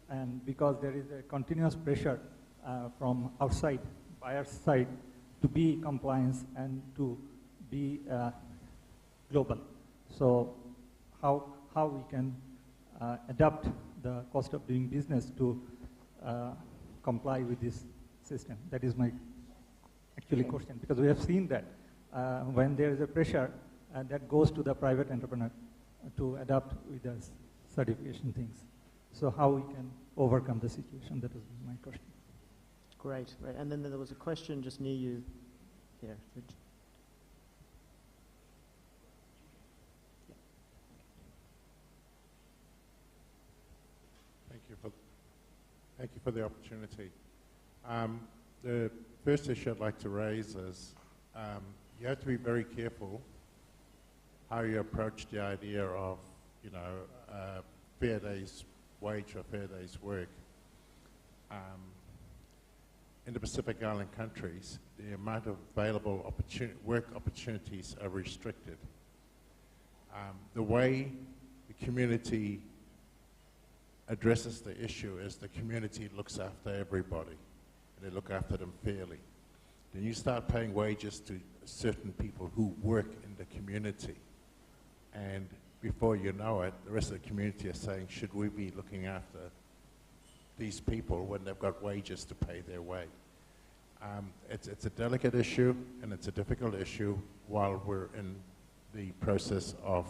and because there is a continuous pressure from outside, buyer's side, to be compliance and to be global. So how we can adapt the cost of doing business to comply with this system? That is my actually question, because we have seen that when there is a pressure that goes to the private entrepreneur to adapt with the certification things. So how we can overcome the situation? That is my question. Great, great. And then there was a question just near you here. Thank you for the opportunity. The first issue I'd like to raise is you have to be very careful how you approach the idea of, you know, fair day's wage or fair day's work. In the Pacific Island countries, the amount of available work opportunities are restricted. The way the community addresses the issue is the community looks after everybody, and they look after them fairly. Then you start paying wages to certain people who work in the community, and before you know it, the rest of the community are saying, should we be looking after these people when they've got wages to pay their way? It's a delicate issue, and it's a difficult issue while we're in the process of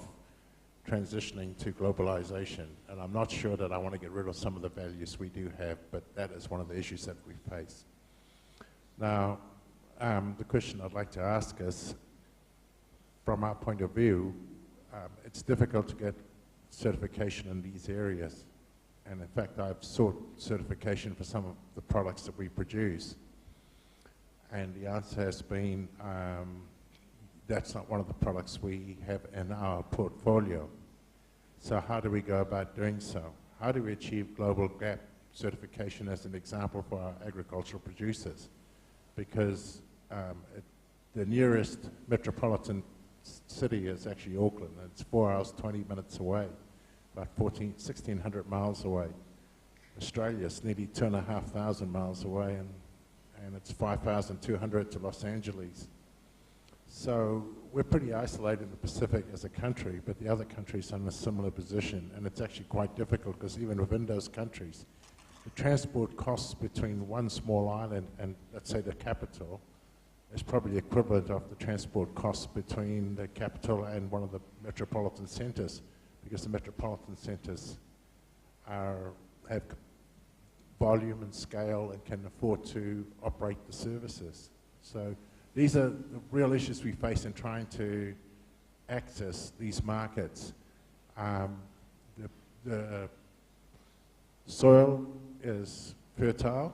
transitioning to globalization. And I'm not sure that I want to get rid of some of the values we do have, but that is one of the issues that we face. Now, the question I'd like to ask is, from our point of view, it's difficult to get certification in these areas. And in fact, I've sought certification for some of the products that we produce. And the answer has been, that's not one of the products we have in our portfolio. So how do we go about doing so? How do we achieve global GAP certification as an example for our agricultural producers? Because the nearest metropolitan city is actually Auckland. It's 4 hours, 20 minutes away, about 1,600 miles away. Australia is nearly 2,500 miles away, and it's 5,200 to Los Angeles. So we're pretty isolated in the Pacific as a country, but the other countries are in a similar position, and it's actually quite difficult because even within those countries, the transport costs between one small island and, let's say, the capital is probably equivalent of the transport costs between the capital and one of the metropolitan centers, because the metropolitan centers have volume and scale and can afford to operate the services. So these are the real issues we face in trying to access these markets. The soil is fertile,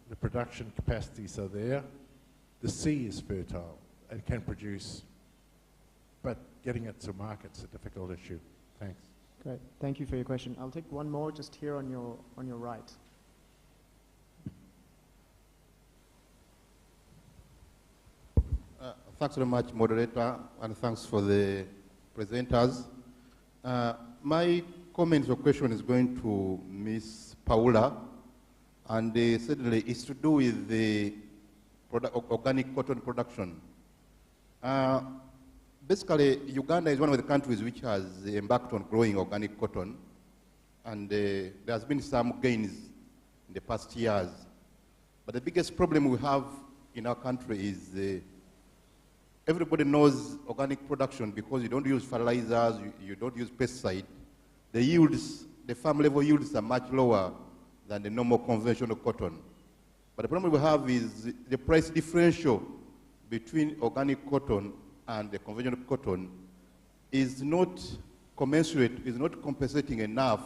the production capacities are there, the sea is fertile and can produce, but getting it to market's a difficult issue. Thanks. Great, thank you for your question. I'll take one more just here on your right. Thanks very much, moderator, and thanks for the presenters. My comment or question is going to Ms. Paula, and certainly it's to do with the organic cotton production. Basically, Uganda is one of the countries which has embarked on growing organic cotton, and there has been some gains in the past years. But the biggest problem we have in our country is everybody knows organic production because you don't use fertilizers, you don't use pesticide. The yields, the farm level yields are much lower than the normal conventional cotton. But the problem we have is the price differential between organic cotton and the conventional cotton is not commensurate, is not compensating enough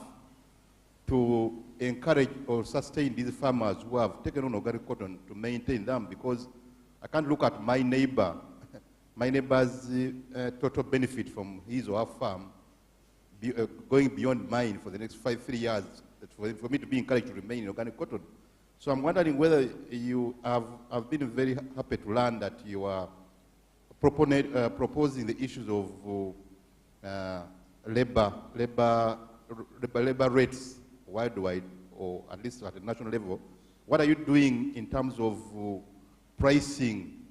to encourage or sustain these farmers who have taken on organic cotton to maintain them, because I can't look at my neighbor's total benefit from his or her farm going beyond mine for the next 3 years for me to be encouraged to remain in organic cotton. So I'm wondering whether you have been very happy to learn that you are proposing the issues of labor rates worldwide or at least at the national level, what are you doing in terms of pricing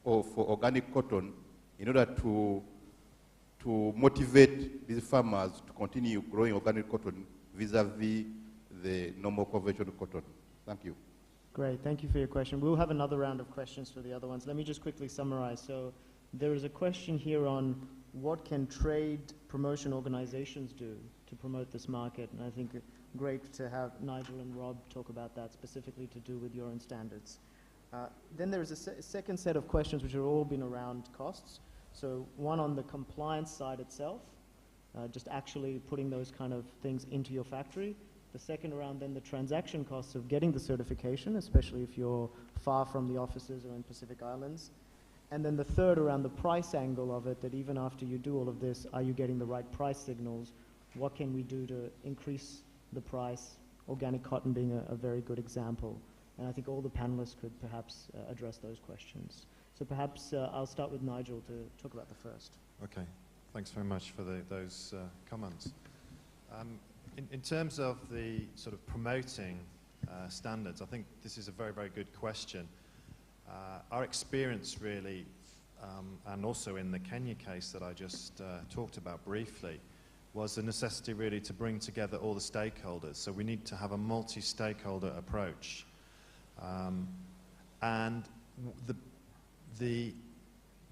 for organic cotton in order to motivate these farmers to continue growing organic cotton vis-a-vis the normal conventional cotton? Thank you. Great, thank you for your question. We'll have another round of questions for the other ones. Let me just quickly summarize. So there is a question here on what can trade promotion organizations do to promote this market? And I think great to have Nigel and Rob talk about that specifically to do with your own standards. Then there's a second set of questions which have all been around costs. So one on the compliance side itself, just actually putting those kind of things into your factory. The second around then the transaction costs of getting the certification, especially if you're far from the offices or in Pacific Islands. And then the third around the price angle of it, that even after you do all of this, are you getting the right price signals? What can we do to increase the price? Organic cotton being a very good example. And I think all the panelists could perhaps address those questions. So perhaps I'll start with Nigel to talk about the first. Okay, thanks very much for those comments. In terms of the sort of promoting standards, I think this is a very, very good question. Our experience really, and also in the Kenya case that I just talked about briefly, was the necessity really to bring together all the stakeholders. So we need to have a multi-stakeholder approach. And the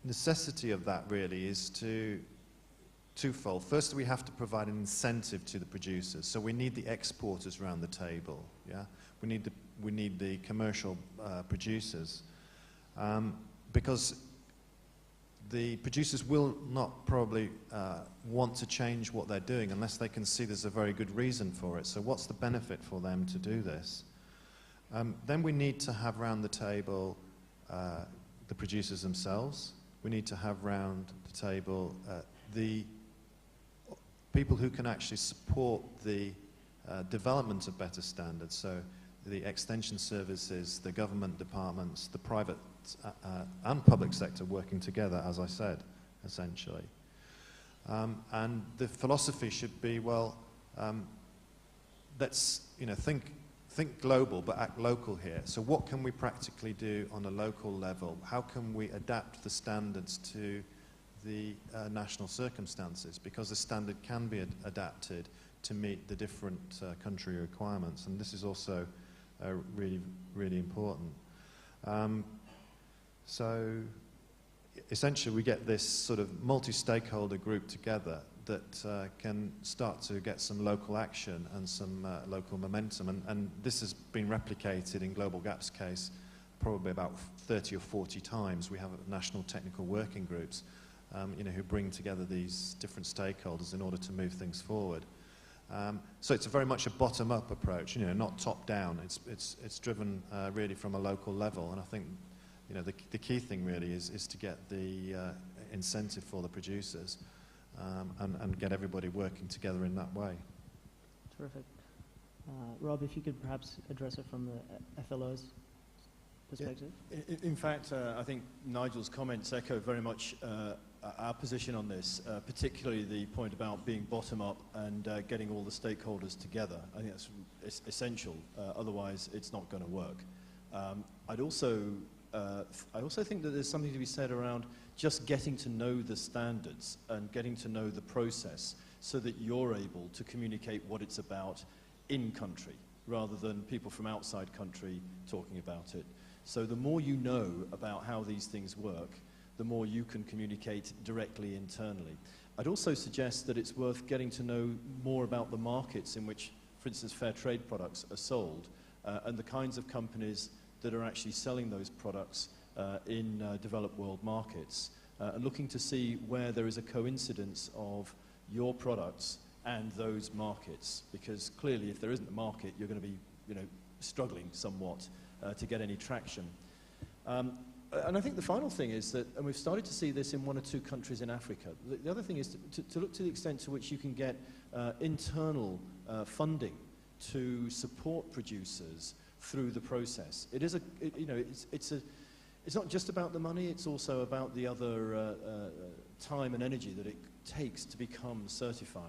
necessity of that really is twofold. First, we have to provide an incentive to the producers. So we need the exporters around the table. Yeah, we need the commercial producers, because the producers will not probably want to change what they're doing unless they can see there's a very good reason for it. So what's the benefit for them to do this? Then we need to have round the table the producers themselves. We need to have round the table the people who can actually support the development of better standards. So the extension services, the government departments, the private and public sector working together, as I said, essentially. And the philosophy should be, well, let's think global but act local here. So what can we practically do on a local level? How can we adapt the standards to the national circumstances? Because the standard can be adapted to meet the different country requirements, and this is also really, really important. So essentially we get this sort of multi-stakeholder group together that can start to get some local action and some local momentum, and this has been replicated in Global Gap's case probably about 30 or 40 times. We have national technical working groups who bring together these different stakeholders in order to move things forward. So it's very much a bottom-up approach, not top-down. It's driven really from a local level, and I think the key thing really is to get the incentive for the producers and get everybody working together in that way. Terrific. Rob, if you could perhaps address it from the FLO's perspective. Yeah. In fact, I think Nigel's comments echo very much our position on this, particularly the point about being bottom-up and getting all the stakeholders together. I think that's essential, otherwise it's not going to work. I also think that there's something to be said around just getting to know the standards and getting to know the process so that you're able to communicate what it's about in country rather than people from outside country talking about it. So the more you know about how these things work, the more you can communicate directly internally. I'd also suggest that it's worth getting to know more about the markets in which, for instance, fair trade products are sold and the kinds of companies that are actually selling those products in developed world markets, and looking to see where there is a coincidence of your products and those markets, because clearly if there isn't a market, you're going to be struggling somewhat to get any traction. And I think the final thing is that, and we've started to see this in 1 or 2 countries in Africa, the other thing is to look to the extent to which you can get internal funding to support producers through the process. It is it's not just about the money, it's also about the other time and energy that it takes to become certified.